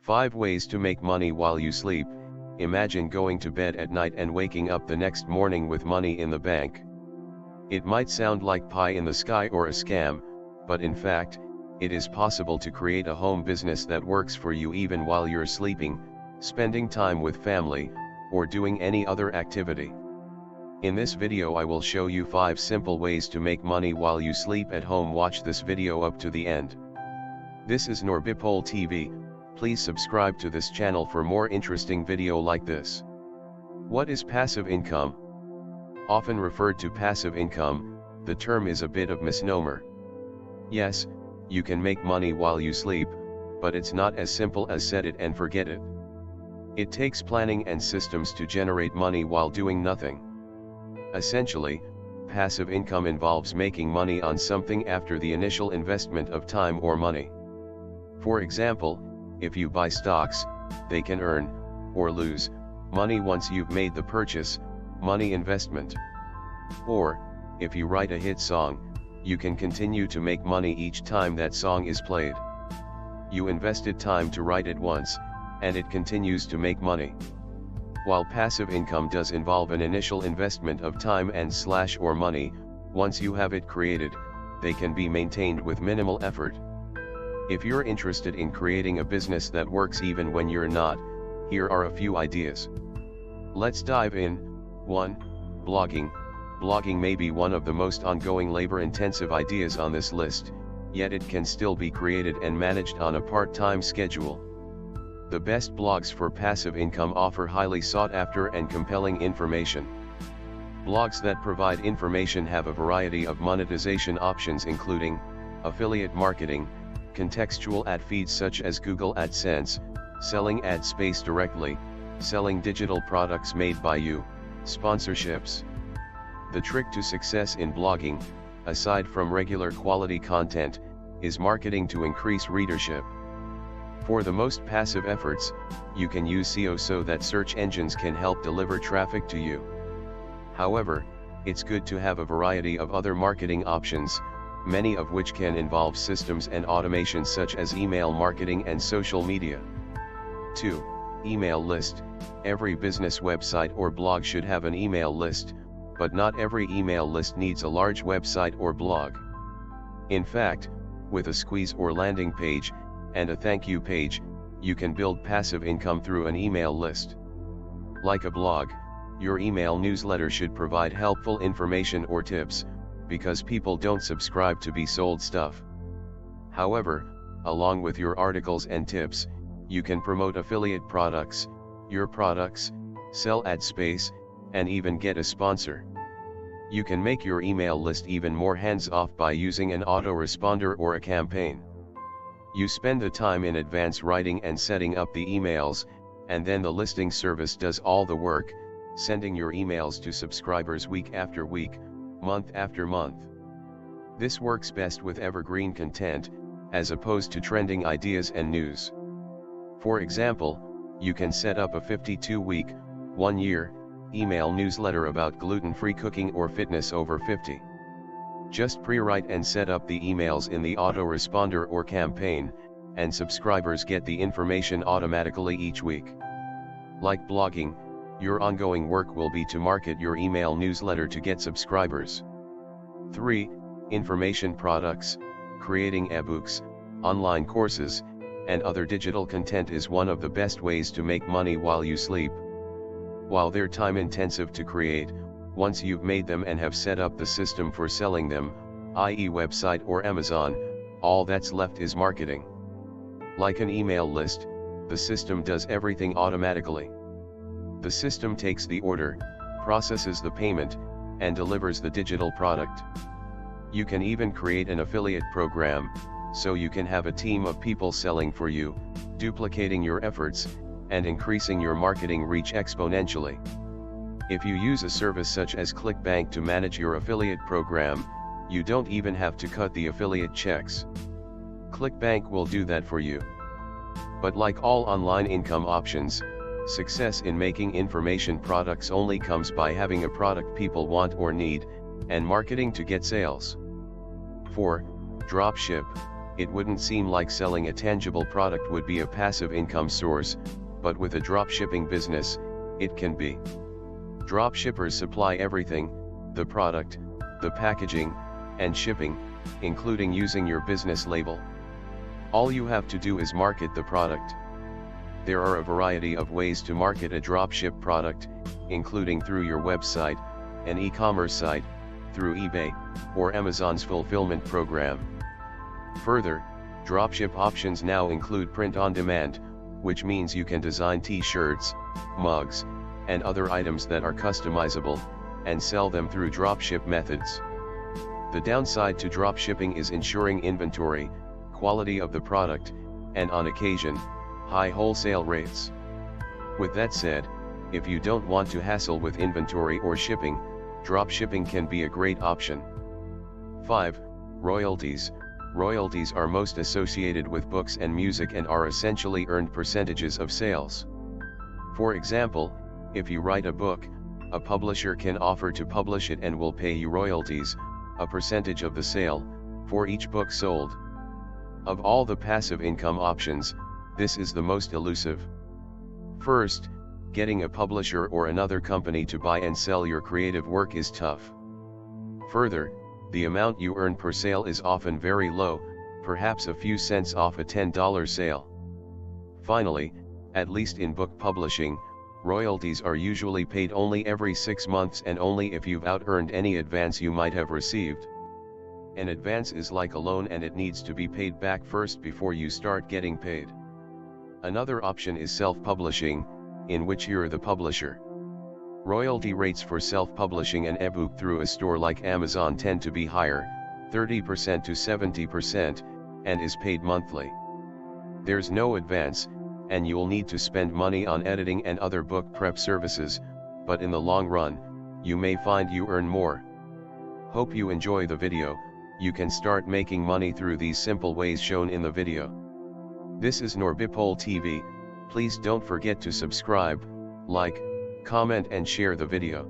5 ways to make money while you sleep. Imagine going to bed at night and waking up the next morning with money in the bank. It might sound like pie in the sky or a scam, but in fact, it is possible to create a home business that works for you even while you're sleeping, spending time with family, or doing any other activity. In this video I will show you 5 simple ways to make money while you sleep at home. Watch this video up to the end. This is Norbipol TV. Please subscribe to this channel for more interesting video like this. What is passive income? Often referred to passive income, the term is a bit of misnomer. Yes, you can make money while you sleep, but it's not as simple as set it and forget it. It takes planning and systems to generate money while doing nothing. Essentially, passive income involves making money on something after the initial investment of time or money. For example, if you buy stocks, they can earn, or lose, money once you've made the purchase, money investment. Or, if you write a hit song, you can continue to make money each time that song is played. You invested time to write it once, and it continues to make money. While passive income does involve an initial investment of time and or money, once you have it created, they can be maintained with minimal effort. If you're interested in creating a business that works even when you're not, here are a few ideas. Let's dive in. 1. Blogging. Blogging may be one of the most ongoing labor-intensive ideas on this list, yet it can still be created and managed on a part-time schedule. The best blogs for passive income offer highly sought-after and compelling information. Blogs that provide information have a variety of monetization options including affiliate marketing, contextual ad feeds such as Google AdSense, selling ad space directly, selling digital products made by you, sponsorships. The trick to success in blogging, aside from regular quality content, is marketing to increase readership. For the most passive efforts, you can use SEO so that search engines can help deliver traffic to you. However, it's good to have a variety of other marketing options, many of which can involve systems and automation such as email marketing and social media. 2. Email list. Every business website or blog should have an email list, but not every email list needs a large website or blog. In fact, with a squeeze or landing page, and a thank you page, you can build passive income through an email list. Like a blog, your email newsletter should provide helpful information or tips, because people don't subscribe to be sold stuff. However, along with your articles and tips, you can promote affiliate products, your products, sell ad space, and even get a sponsor. You can make your email list even more hands-off by using an autoresponder or a campaign. You spend the time in advance writing and setting up the emails, and then the listing service does all the work, sending your emails to subscribers week after week, month after month. This works best with evergreen content, as opposed to trending ideas and news. For example, you can set up a 52-week, 1-year, email newsletter about gluten-free cooking or fitness over 50. Just pre-write and set up the emails in the autoresponder or campaign, and subscribers get the information automatically each week. Like blogging, your ongoing work will be to market your email newsletter to get subscribers. 3. Information products. Creating ebooks, online courses, and other digital content is one of the best ways to make money while you sleep. While they're time-intensive to create, once you've made them and have set up the system for selling them, i.e. website or Amazon, all that's left is marketing. Like an email list, the system does everything automatically. The system takes the order, processes the payment, and delivers the digital product. You can even create an affiliate program, so you can have a team of people selling for you, duplicating your efforts, and increasing your marketing reach exponentially. If you use a service such as ClickBank to manage your affiliate program, you don't even have to cut the affiliate checks. ClickBank will do that for you. But like all online income options, success in making information products only comes by having a product people want or need, and marketing to get sales. 4. Dropship. It wouldn't seem like selling a tangible product would be a passive income source, but with a dropshipping business, it can be. Dropshippers supply everything: the product, the packaging, and shipping, including using your business label. All you have to do is market the product. There are a variety of ways to market a dropship product, including through your website, an e-commerce site, through eBay, or Amazon's fulfillment program. Further, dropship options now include print on demand, which means you can design t-shirts, mugs, and other items that are customizable, and sell them through dropship methods. The downside to dropshipping is ensuring inventory, quality of the product, and on occasion, high wholesale rates. With that said, if you don't want to hassle with inventory or shipping, dropshipping can be a great option. 5. Royalties. Royalties are most associated with books and music and are essentially earned percentages of sales. For example, if you write a book, a publisher can offer to publish it and will pay you royalties, a percentage of the sale, for each book sold. Of all the passive income options, this is the most elusive. First, getting a publisher or another company to buy and sell your creative work is tough. Further, the amount you earn per sale is often very low, perhaps a few cents off a $10 sale. Finally, at least in book publishing, royalties are usually paid only every 6 months and only if you've out-earned any advance you might have received. An advance is like a loan and it needs to be paid back first before you start getting paid. Another option is self-publishing, in which you're the publisher. Royalty rates for self-publishing an ebook through a store like Amazon tend to be higher, 30% to 70%, and is paid monthly. There's no advance, and you'll need to spend money on editing and other book prep services, but in the long run, you may find you earn more. Hope you enjoy the video. You can start making money through these simple ways shown in the video. This is Norbipol TV. Please don't forget to subscribe, like, comment and share the video.